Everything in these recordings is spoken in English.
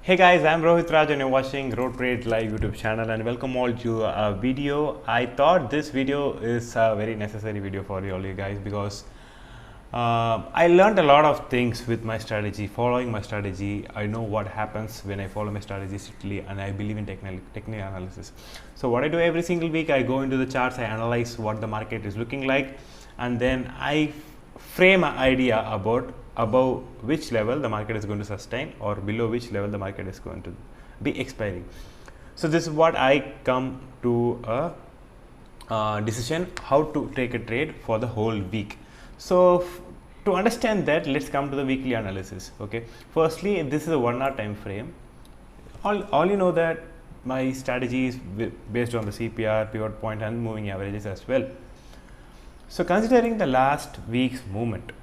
Hey guys, I'm Rohit Raj and you're watching Rho Trades live YouTube channel, and welcome all to a video. I thought this video is a very necessary video for all you guys because I learned a lot of things with my strategy, following my strategy. I know what happens when I follow my strategy strictly, and I believe in technical analysis. So what I do every single week, I go into the charts, I analyze what the market is looking like, and then I frame an idea about above which level the market is going to sustain or below which level the market is going to be expiring. So this is what I come to a decision how to take a trade for the whole week. So to understand that, let's come to the weekly analysis. Okay, firstly, this is a 1 hour time frame. All you know that my strategy is based on the CPR, pivot point and moving averages as well. So considering the last week's movement,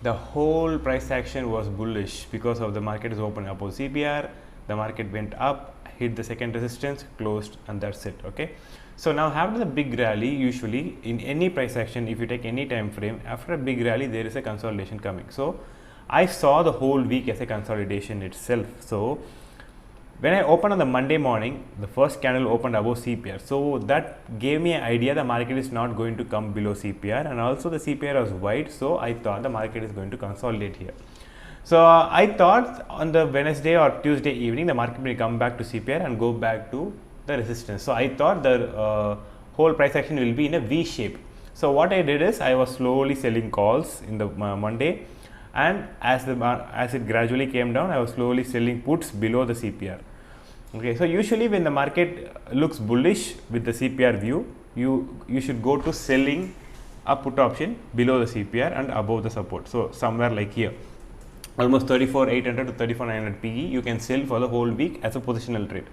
the whole price action was bullish because of the market is open above CPR. The market went up, hit the second resistance, closed, and that's it. Okay, so now after the big rally, usually in any price action, if you take any time frame, after a big rally there is a consolidation coming. So I saw the whole week as a consolidation itself. So when I opened on the Monday morning, the first candle opened above CPR. So that gave me an idea the market is not going to come below CPR, and also the CPR was wide. So I thought the market is going to consolidate here. So I thought on the Wednesday or Tuesday evening, the market will come back to CPR and go back to the resistance. So I thought the whole price action will be in a V shape. So what I did is I was slowly selling calls in the Monday, and as it gradually came down, I was slowly selling puts below the CPR. Okay, so usually when the market looks bullish with the CPR view, you should go to selling a put option below the CPR and above the support. So somewhere like here, almost 34,800 to 34,900 PE, you can sell for the whole week as a positional trade.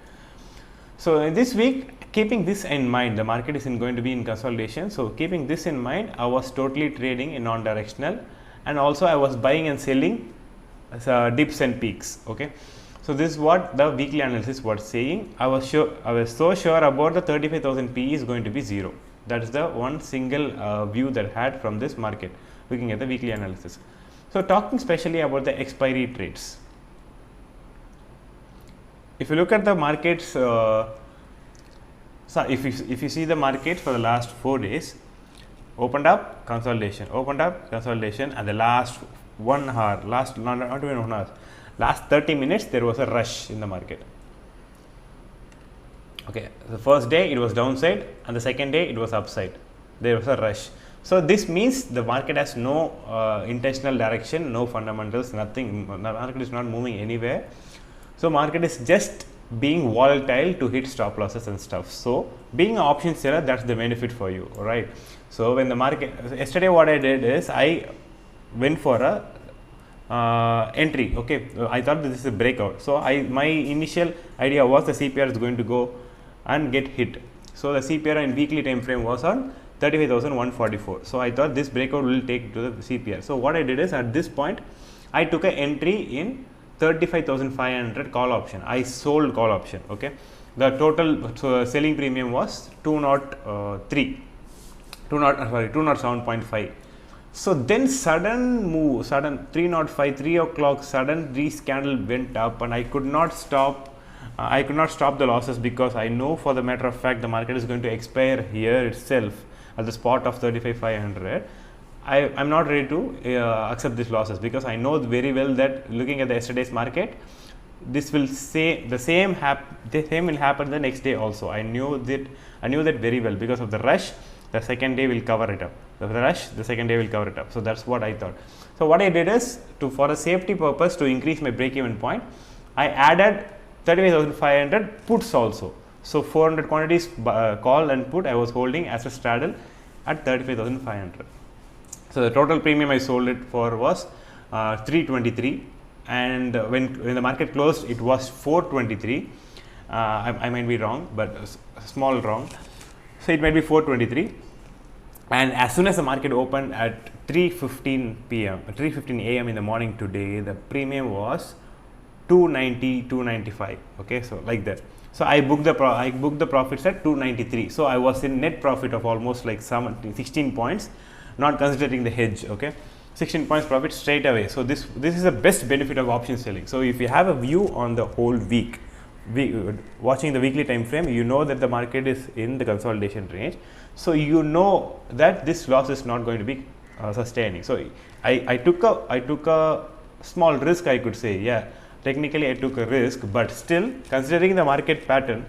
So in this week, keeping this in mind, the market is going to be in consolidation. So keeping this in mind, I was totally trading in non-directional, and also I was buying and selling dips and peaks. Okay, so this is what the weekly analysis was saying. I was so sure about the 35,000 PE is going to be zero. That is the one single view that I had from this market looking at the weekly analysis. So talking specially about the expiry trades. If you look at the markets, so if you see the market for the last 4 days, opened up, consolidation, opened up, consolidation, and the last 1 hour, not even 1 hour, last 30 minutes there was a rush in the market. Okay, the first day it was downside, and the second day it was upside. There was a rush. So this means the market has no intentional direction, no fundamentals, nothing. The market is not moving anywhere. So market is just being volatile to hit stop losses and stuff. So being an option seller, that's the benefit for you, right? So when the market, yesterday what I did is I went for a entry. Okay, I thought this is a breakout. So my initial idea was the CPR is going to go and get hit. So the CPR in weekly time frame was on 35,144. So I thought this breakout will take to the CPR. So what I did is at this point, I took an entry in 35,500 call option. I sold call option. Okay, the total selling premium was 207.5. So then sudden move, 305, 3 o'clock, sudden this candle went up, and I could not stop. I could not stop the losses because I know for the matter of fact the market is going to expire here itself at the spot of 35,500. I'm not ready to accept these losses because I know very well that looking at the yesterday's market, this will say the same will happen the next day also. I knew that very well because of the rush. The second day will cover it up. The rush, the second day will cover it up. So that's what I thought. So what I did is for a safety purpose to increase my break-even point, I added 35,500 puts also. So 400 quantities call and put I was holding as a straddle at 35,500. So the total premium I sold it for was 323, and when the market closed it was 423. I might be wrong, but small wrong. So it might be 423, and as soon as the market opened at 3:15 a.m. in the morning today, the premium was 290, 295. Okay, so like that. So I booked the profits at 293. So I was in net profit of almost like 16 points, not considering the hedge. Okay, 16 points profit straight away. So this is the best benefit of option selling. So if you have a view on the whole week, watching the weekly time frame, you know that the market is in the consolidation range, so you know that this loss is not going to be sustaining. So I took a small risk, I could say. Yeah, technically I took a risk, but still, considering the market pattern,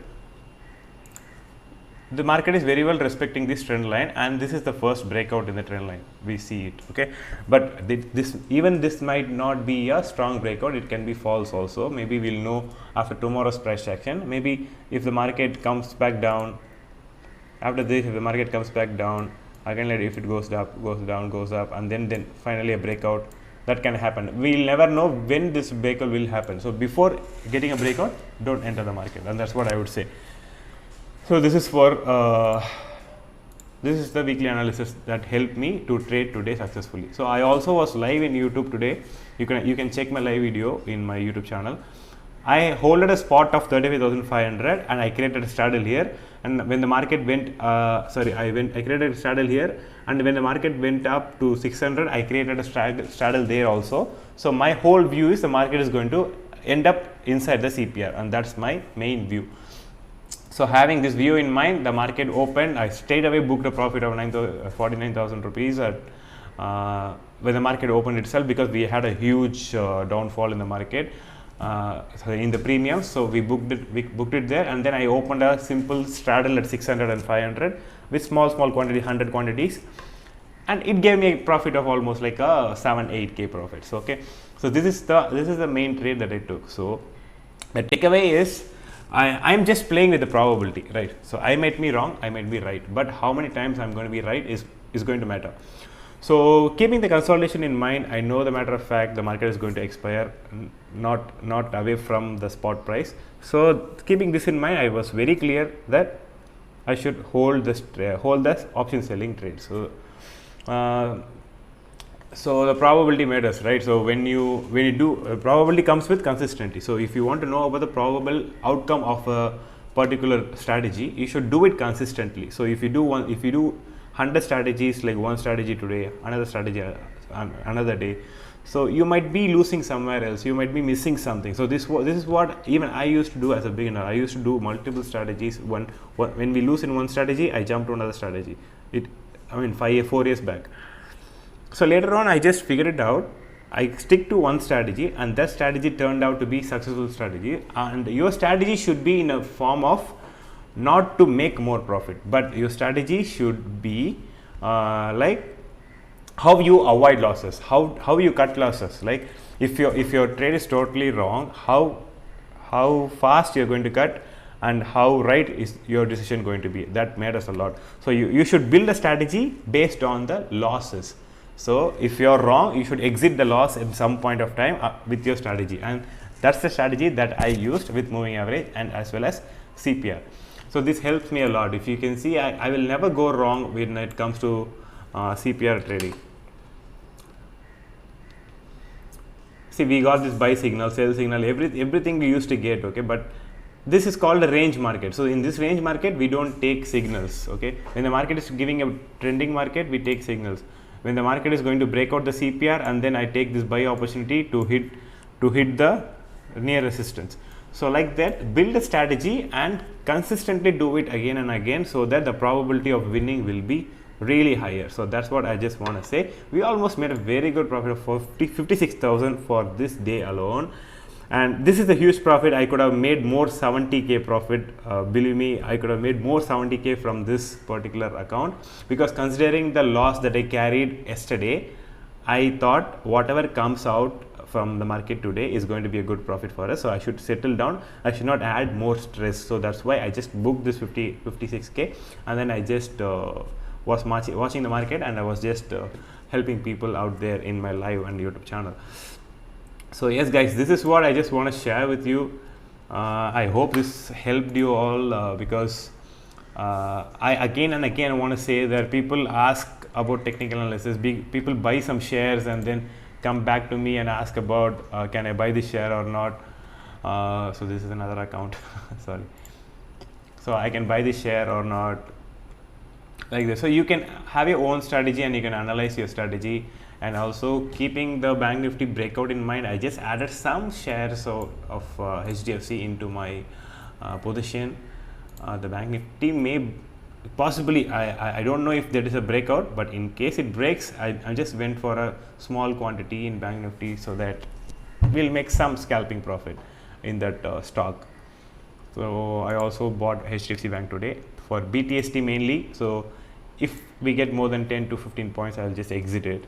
the market is very well respecting this trend line, and this is the first breakout in the trend line. We see it, okay. But this might not be a strong breakout. It can be false also. Maybe we'll know after tomorrow's price action. Maybe if the market comes back down after this, if the market comes back down again, like if it goes up, goes down, goes up, and then finally a breakout, that can happen. We'll never know when this breakout will happen. So before getting a breakout, don't enter the market, and that's what I would say. So this is for this is the weekly analysis that helped me to trade today successfully. So I also was live in YouTube today. You can check my live video in my YouTube channel. I holded a spot of 35,500 and I created a straddle here. And when the market went, I created a straddle here. And when the market went up to 600, I created a straddle there also. So my whole view is the market is going to end up inside the CPR, and that's my main view. So having this view in mind, the market opened. I straight away booked a profit of 49,000 rupees at when the market opened itself, because we had a huge downfall in the market. In the premiums, so we booked it there, and then I opened a simple straddle at 600 and 500 with small quantity, 100 quantities, and it gave me a profit of almost like a 7-8k profits. Okay, so this is the main trade that I took. So the takeaway is I'm just playing with the probability, right? So I might be wrong, I might be right, but how many times I'm going to be right is going to matter. So keeping the consolidation in mind, I know the matter of fact the market is going to expire, not away from the spot price. So keeping this in mind, I was very clear that I should hold this option selling trade. So so the probability matters, right? So when you do, probability comes with consistency. So if you want to know about the probable outcome of a particular strategy, you should do it consistently. So if you do 100 strategies, like one strategy today, another strategy another day, so you might be losing somewhere else, you might be missing something. So this is what even I used to do as a beginner. I used to do multiple strategies. When we lose in one strategy, I jump to another strategy. 4 years back. So later on, I just figured it out. I stick to one strategy, and that strategy turned out to be successful strategy. And your strategy should be in a form of not to make more profit, but your strategy should be like how you avoid losses, how you cut losses. Like if your trade is totally wrong, how fast you're going to cut, and how right is your decision going to be. That matters a lot. So you should build a strategy based on the losses. So if you're wrong, you should exit the loss at some point of time with your strategy, and that's the strategy that I used with moving average and as well as CPR. So this helps me a lot. If you can see, I will never go wrong when it comes to CPR trading. See, we got this buy signal, sell signal, everything we used to get, okay, but this is called a range market. So in this range market, we don't take signals, okay. When the market is giving a trending market, we take signals. When the market is going to break out the CPR, and then I take this buy opportunity to hit the near resistance. So like that, build a strategy and consistently do it again and again, so that the probability of winning will be really higher. So that's what I just want to say. We almost made a very good profit of 56,000 for this day alone, and this is a huge profit. I could have made more 70k profit. Believe me, I could have made more 70k from this particular account, because considering the loss that I carried yesterday, I thought whatever comes out from the market today is going to be a good profit for us. So I should settle down, I should not add more stress. So that's why I just booked this 56k, and then I just was watching the market, and I was just helping people out there in my live and YouTube channel. So yes guys, this is what I just want to share with you. I hope this helped you all, because I again and again want to say that people ask about technical analysis. People buy some shares and then come back to me and ask about can I buy this share or not. So this is another account. Sorry. So I can buy this share or not, like this. So you can have your own strategy, and you can analyze your strategy and also keeping the Bank Nifty breakout in mind, I just added some shares of HDFC into my position. The Bank Nifty may possibly, I don't know if there is a breakout, but in case it breaks, I just went for a small quantity in Bank Nifty so that we'll make some scalping profit in that stock. So I also bought HDFC Bank today for BTST mainly. So if we get more than 10 to 15 points, I'll just exit it.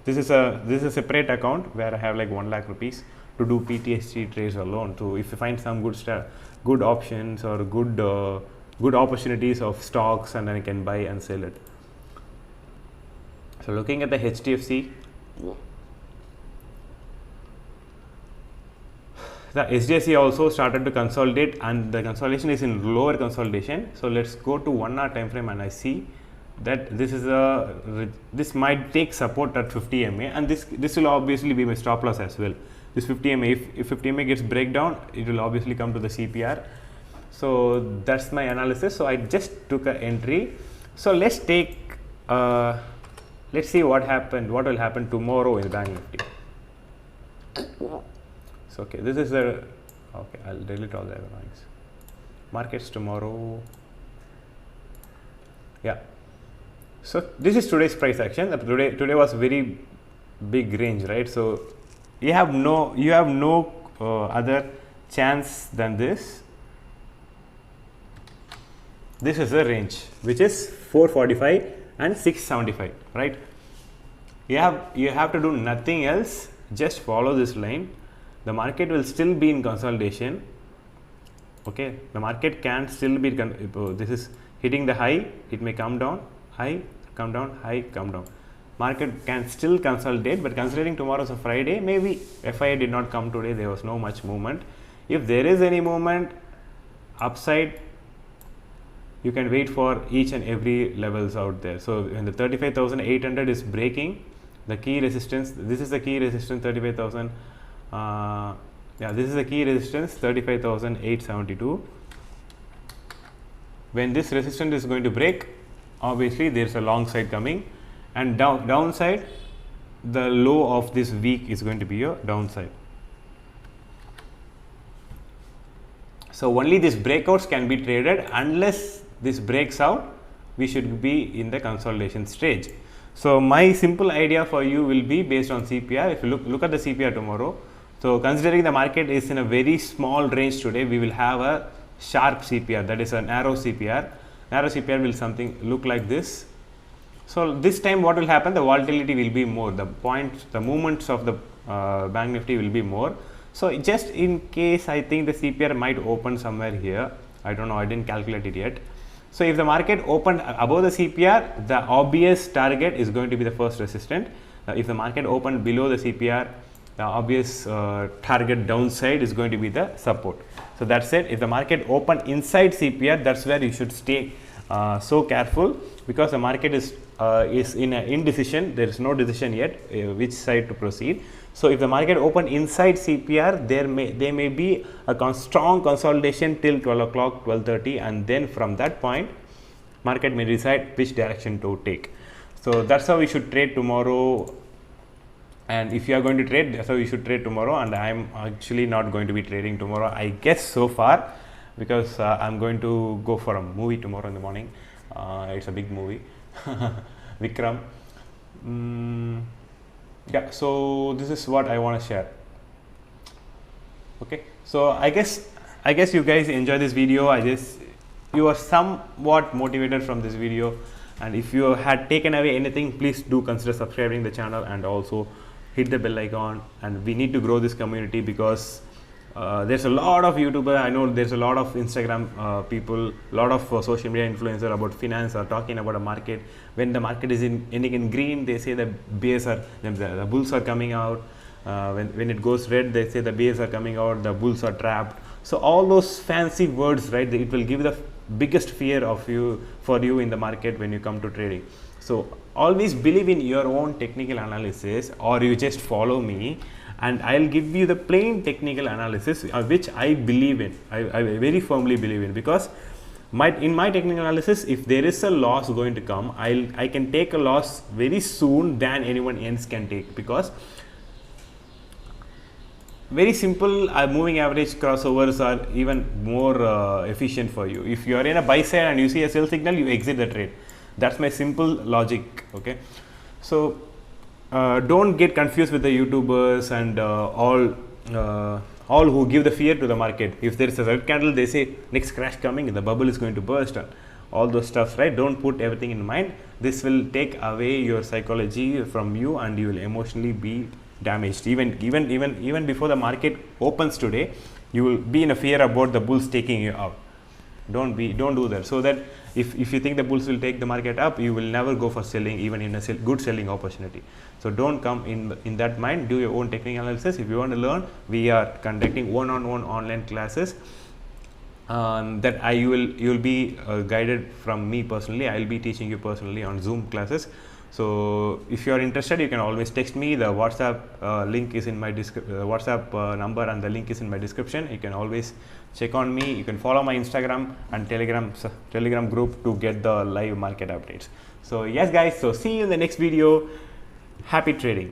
This is a separate account where I have like 1 lakh rupees to do PTST trades alone. So if you find some good options or good opportunities of stocks, and then I can buy and sell it. So looking at the HDFC, the HDFC also started to consolidate, and the consolidation is in lower consolidation. So let's go to 1 hour time frame, and I see that this might take support at 50 MA, and this will obviously be my stop loss as well. This 50 MA, if 50 MA gets breakdown, it will obviously come to the CPR. So that's my analysis. So I just took an entry. So let's take let's see what will happen tomorrow in Bank Nifty. So okay, this is the okay, I'll delete all the other lines. Markets tomorrow. Yeah. So this is today's price action. Today was very big range, right? So you have no other chance than this. This is the range, which is 445 and 675, right? You have to do nothing else. Just follow this line. The market will still be in consolidation. Okay, the market can still be. This is hitting the high. It may come down. High, come down, high, come down. Market can still consolidate, but considering tomorrow is a Friday, maybe FIA did not come today. There was no much movement. If there is any movement upside, you can wait for each and every levels out there. So when the 35,800 is breaking, the key resistance, this is the key resistance 35,000. Yeah, this is the key resistance 35,872. When this resistance is going to break, obviously there's a long side coming, and downside, the low of this week is going to be your downside. So only these breakouts can be traded. Unless this breaks out, we should be in the consolidation stage. So my simple idea for you will be based on CPR. If you look at the CPR tomorrow, so considering the market is in a very small range today, we will have a sharp CPR, that is a narrow CPR. Narrow CPR will something look like this. So this time what will happen, the volatility will be more, the movements of the Bank Nifty will be more. So just in case, I think the CPR might open somewhere here. I don't know, I didn't calculate it yet. So if the market opened above the CPR, the obvious target is going to be the first resistance. If the market opened below the CPR, the obvious target downside is going to be the support. So that's it. If the market opened inside CPR, that's where you should stay so careful, because the market is in an indecision. There is no decision yet which side to proceed. So if the market opened inside CPR, there may be a strong consolidation till 12 o'clock, 12:30, and then from that point, market may decide which direction to take. So that's how we should trade tomorrow. And if you are going to trade, that's how you should trade tomorrow. And I'm actually not going to be trading tomorrow, I guess so far, because I'm going to go for a movie tomorrow in the morning. It's a big movie, Vikram. Yeah, so this is what I want to share. Okay, so I guess you guys enjoy this video. You are somewhat motivated from this video, and if you had taken away anything, please do consider subscribing the channel and also hit the bell icon. And we need to grow this community, because there's a lot of YouTuber, I know there's a lot of Instagram people, a lot of social media influencer about finance are talking about a market. When the market is ending in green, they say the bulls are coming out. When it goes red, they say the bears are coming out, the bulls are trapped. So all those fancy words, right, it will give the biggest fear for you in the market when you come to trading. So always believe in your own technical analysis, or you just follow me and I'll give you the plain technical analysis which I believe in. I very firmly believe in, because In my technical analysis, if there is a loss going to come, I can take a loss very soon than anyone else can take, because very simple moving average crossovers are even more efficient for you. If you are in a buy side and you see a sell signal, you exit the trade. That's my simple logic. Okay, so don't get confused with the YouTubers and all who give the fear to the market. If there is a red candle, they say next crash coming, the bubble is going to burst, and all those stuff, right? Don't put everything in mind. This will take away your psychology from you, and you will emotionally be damaged. Even before the market opens today, you will be in a fear about the bulls taking you out. Don't do that. So that if you think the bulls will take the market up, you will never go for selling, even in a good selling opportunity. So don't come in that mind. Do your own technical analysis. If you want to learn, we are conducting one-on-one online classes that you will be guided from me personally. I will be teaching you personally on Zoom classes. So if you are interested, you can always text me. The WhatsApp link is in my WhatsApp number, and the link is in my description. You can always check on me. You can follow my Instagram and Telegram group to get the live market updates. So yes guys, so see you in the next video. Happy trading.